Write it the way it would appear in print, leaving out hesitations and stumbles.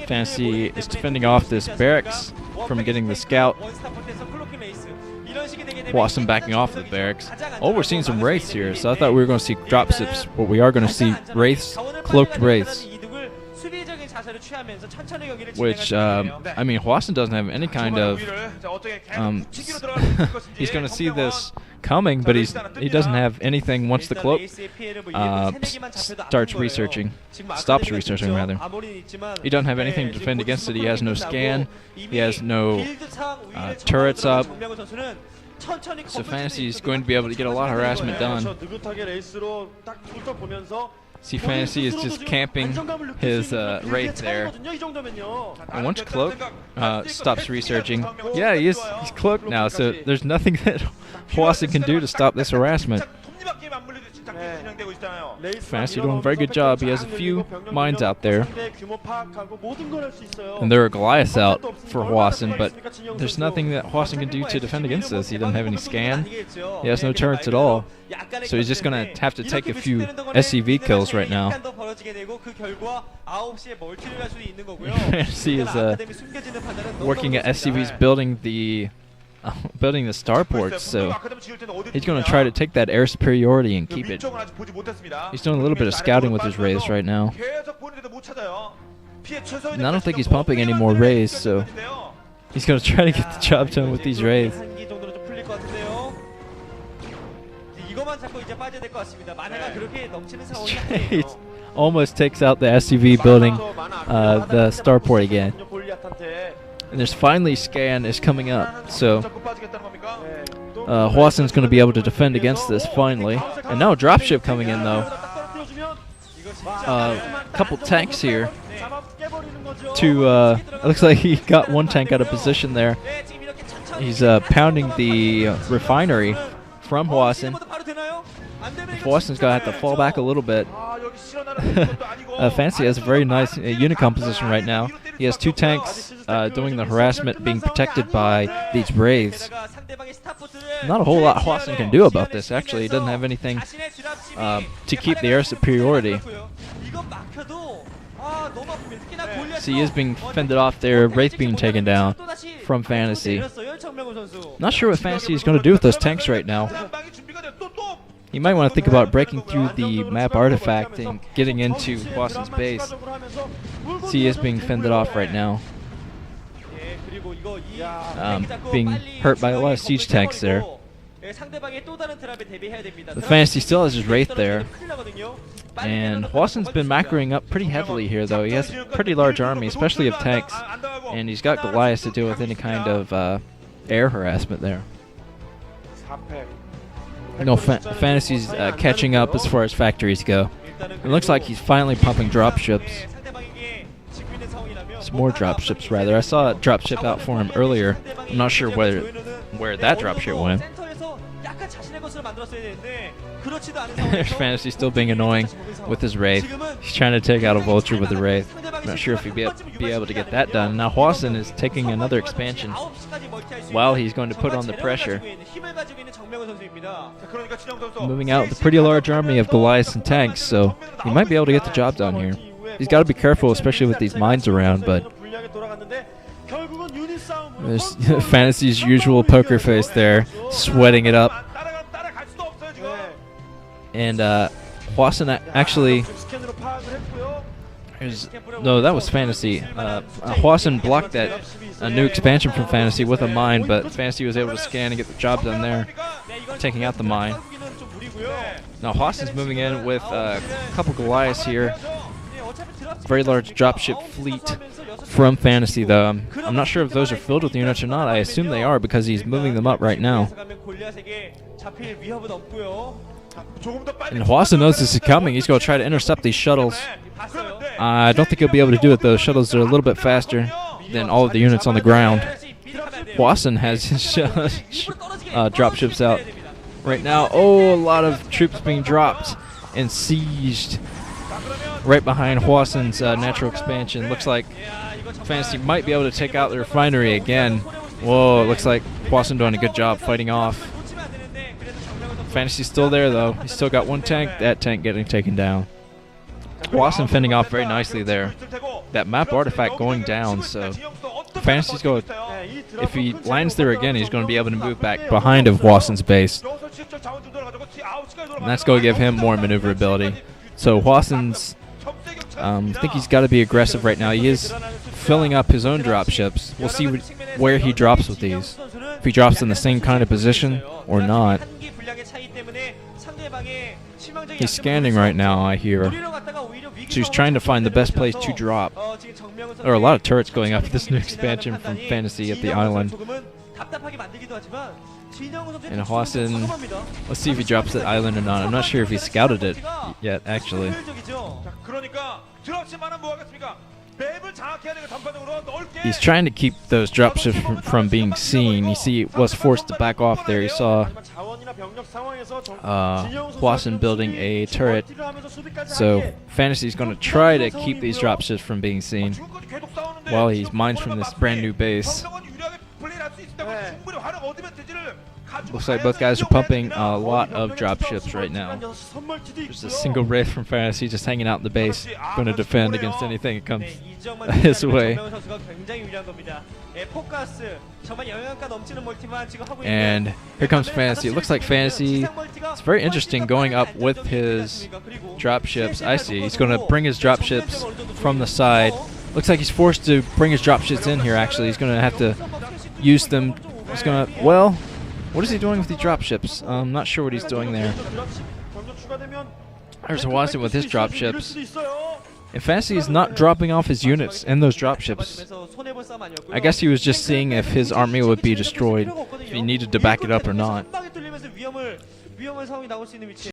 Fantasy is defending off this barracks from getting the scout. HWASIN backing off the barracks. Oh, we're seeing some wraiths here, so I thought we were going to see dropships, but we are going to see wraiths, cloaked wraiths. Which, I mean, HWASIN doesn't have any kind of, he's going to see this coming, but he doesn't have anything once the cloak stops researching rather. He doesn't have anything to defend against it. He has no scan, he has no turrets up. So Fantasy is going to be able to get a lot of harassment done. See, Fantasy is just camping his wraith there. And once Cloak stops researching, yeah, he's cloaked now, so there's nothing that HWASIN can do to stop this harassment. Fantasy doing a very good job. He has a few mines out there. And there are Goliaths out for HWASIN, but there's nothing that HWASIN can do to defend against this. He doesn't have any scan. He has no turrets at all. So he's just going to have to take a few SCV kills right now. Fantasy is working at SCVs building the starports, so he's going to try to take that air superiority and keep it. He's doing a little bit of scouting with his wraiths right now. And I don't think he's pumping any more wraiths, so he's going to try to get the job done with these wraiths. He almost takes out the SCV building the starport again. And there's finally scan is coming up, so HWASIN's going to be able to defend against this finally. And now a dropship coming in though. Couple tanks here. It looks like he got one tank out of position there. He's pounding the refinery from HWASIN. HWASIN's going to have to fall back a little bit. Fantasy has a very nice unit composition right now. He has two tanks doing the harassment, being protected by these wraiths. Not a whole lot HWASIN can do about this, actually. He doesn't have anything to keep the air superiority. So he is being fended off there, wraith being taken down from Fantasy. Not sure what Fantasy is going to do with those tanks right now. You might want to think about breaking through the map artifact and getting into HWASIN's base. See, he is being fended off right now. Being hurt by a lot of siege tanks there. The Fantasy still has his wraith there. And HWASIN's been macroing up pretty heavily here, though. He has a pretty large army, especially of tanks. And he's got Goliaths to deal with any kind of air harassment there. No, Fantasy's catching up as far as factories go. It looks like he's finally pumping dropships. Some more dropships, rather. I saw a dropship out for him earlier. I'm not sure where that dropship went. There's Fantasy still being annoying with his wraith. He's trying to take out a vulture with the wraith. I'm not sure if he'd be able to get that done. Now HWASIN is taking another expansion while he's going to put on the pressure. Moving out with a pretty large army of Goliaths and tanks, so he might be able to get the job done here. He's got to be careful, especially with these mines around, but there's Fantasy's usual poker face there, sweating it up. And HWASIN actually... No, that was Fantasy. HWASIN blocked that new expansion from Fantasy with a mine, but Fantasy was able to scan and get the job done there, taking out the mine. Now HWASIN's moving in with a couple Goliaths here. Very large dropship fleet from Fantasy, though. I'm not sure if those are filled with units or not. I assume they are because he's moving them up right now. And HWASIN knows this is coming. He's going to try to intercept these shuttles. I don't think he'll be able to do it, though. Shuttles are a little bit faster than all of the units on the ground. HWASIN has his dropships out right now. Oh, a lot of troops being dropped and sieged right behind HWASIN's natural expansion. Looks like Fantasy might be able to take out the refinery again. Whoa, it looks like HWASIN doing a good job fighting off. Fantasy's still there, though. He's still got one tank. That tank getting taken down. HWASIN fending off very nicely there. that map artifact going down, so Fantasy's going. If he lands there again, he's going to be able to move back behind of HWASIN's base, and that's going to give him more maneuverability. So HWASIN's, I think he's got to be aggressive right now. He is filling up his own dropships. We'll see where he drops with these. If he drops in the same kind of position or not. He's scanning right now, I hear. So he's trying to find the best place to drop. There are a lot of turrets going up this new expansion from Fantasy at the island. And HWASIN, let's see if he drops that island or not. I'm not sure if he scouted it yet, actually. He's trying to keep those dropships from being seen. You see, he was forced to back off there. He saw HWASIN building a turret. So Fantasy's going to try to keep these dropships from being seen while he mines from this brand new base. Looks like both guys are pumping a lot of dropships right now. There's a single raid from Fantasy just hanging out in the base, going to defend against anything that comes his way. And here comes Fantasy. It looks like Fantasy, it's very interesting going up with his dropships. I see. He's going to bring his dropships from the side. Looks like he's forced to bring his dropships in here, actually. He's going to have to use them. He's going to, well, what is he doing with the dropships? I'm not sure what he's doing there. There's HWASIN with his dropships. And Fantasy is not dropping off his units and those dropships. I guess he was just seeing if his army would be destroyed, if he needed to back it up or not.